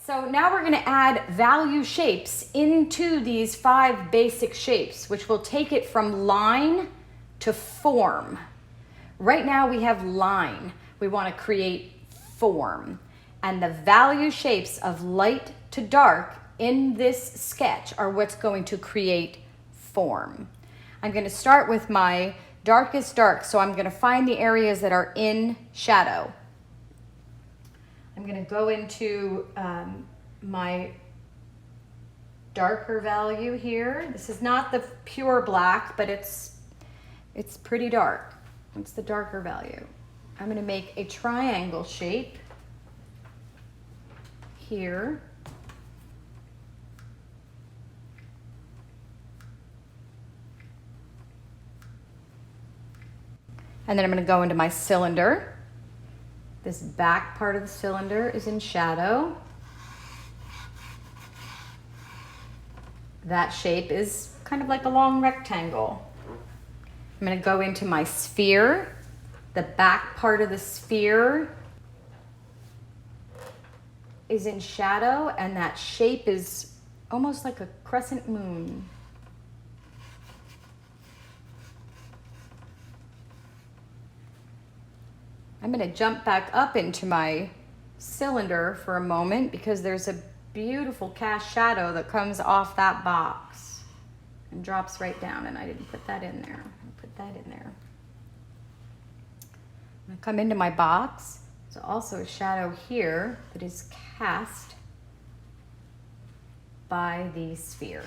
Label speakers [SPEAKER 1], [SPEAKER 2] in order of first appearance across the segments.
[SPEAKER 1] So now we're going to add value shapes into these 5 basic shapes, which will take it from line to form. Right now we have line. We want to create form. And the value shapes of light to dark in this sketch are what's going to create form. I'm going to start with my darkest dark, so I'm going to find the areas that are in shadow. I'm going to go into my darker value here. This is not the pure black, but it's pretty dark. It's the darker value. I'm going to make a triangle shape here. And then I'm going to go into my cylinder. This back part of the cylinder is in shadow. That shape is kind of like a long rectangle. I'm going to go into my sphere. The back part of the sphere is in shadow, and that shape is almost like a crescent moon. I'm going to jump back up into my cylinder for a moment because there's a beautiful cast shadow that comes off that box and drops right down, and I didn't put that in there. I'll put that in there. I'm going to come into my box. There's also a shadow here that is cast by the sphere.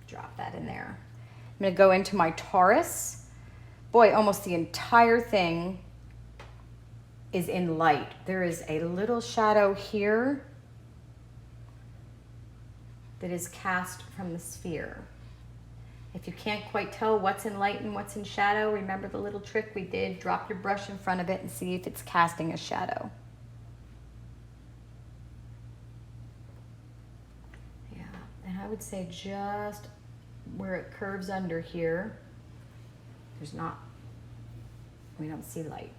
[SPEAKER 1] Drop that in there. I'm going to go into my torus. Boy, almost the entire thing is in light. There is a little shadow here that is cast from the sphere. If you can't quite tell what's in light and what's in shadow, remember the little trick we did. Drop your brush in front of it and see if it's casting a shadow. Yeah, and I would say just where it curves under here, we don't see light.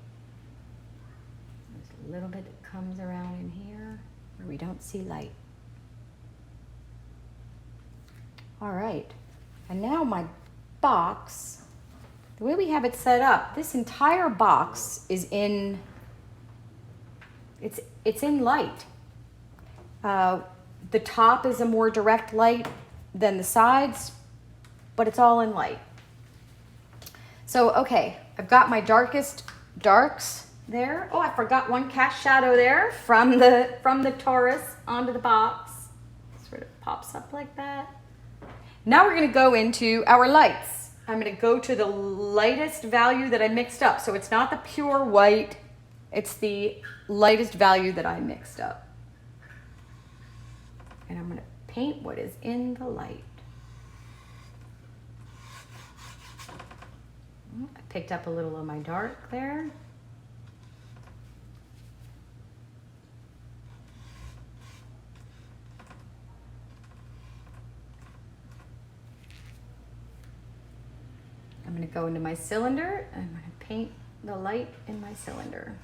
[SPEAKER 1] There's a little bit that comes around in here where we don't see light. All right, and now my box, the way we have it set up, this entire box is in, it's in light. The top is a more direct light than the sides, but it's all in light. So, okay, I've got my darkest darks there. Oh, I forgot one cast shadow there from the torus onto the box. Sort of pops up like that. Now we're going to go into our lights. I'm going to go to the lightest value that I mixed up. So it's not the pure white, it's the lightest value that I mixed up. And I'm going to paint what is in the light. I picked up a little of my dark there. I'm going to go into my cylinder and I'm going to paint the light in my cylinder.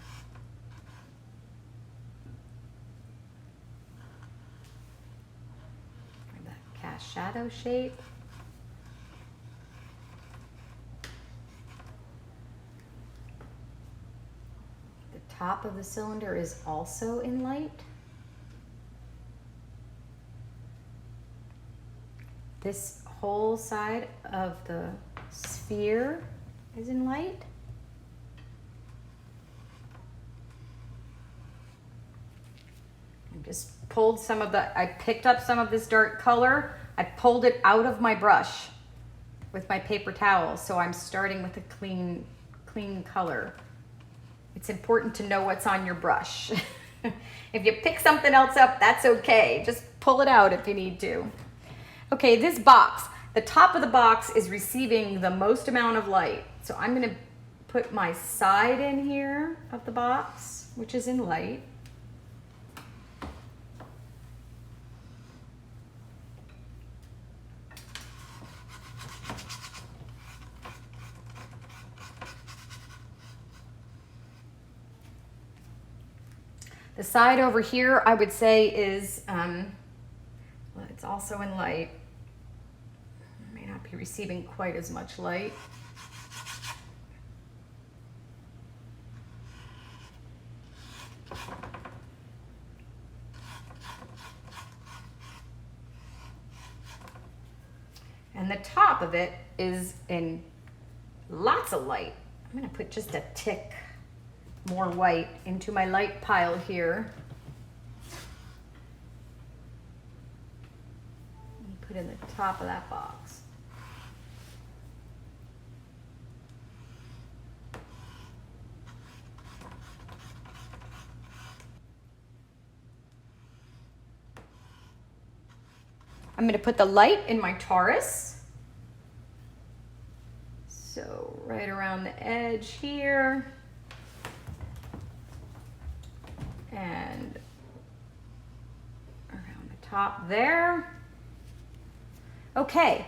[SPEAKER 1] That cast shadow shape. Top of the cylinder is also in light. This whole side of the sphere is in light. I just pulled I picked up some of this dark color. I pulled it out of my brush with my paper towel. So I'm starting with a clean color. It's important to know what's on your brush. If you pick something else up, that's okay. Just pull it out if you need to. Okay, this box, the top of the box is receiving the most amount of light. So I'm going to put my side in here of the box, which is in light. The side over here, I would say is, well, it's also in light. May not be receiving quite as much light. And the top of it is in lots of light. I'm gonna put just a tick more white into my light pile here. And put in the top of that box. I'm going to put the light in my Taurus. So right around the edge here. And around the top there. Okay,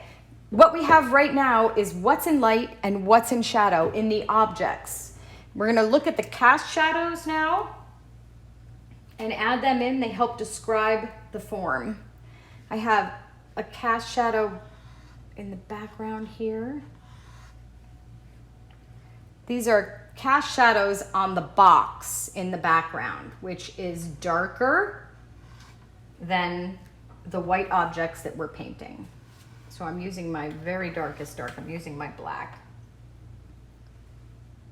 [SPEAKER 1] what we have right now is what's in light and what's in shadow in the objects. We're going to look at the cast shadows now and add them in. They help describe the form. I have a cast shadow in the background here. These are cast shadows on the box in the background, which is darker than the white objects that we're painting. So I'm using my very darkest dark. I'm using my black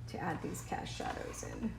[SPEAKER 1] to add these cast shadows in.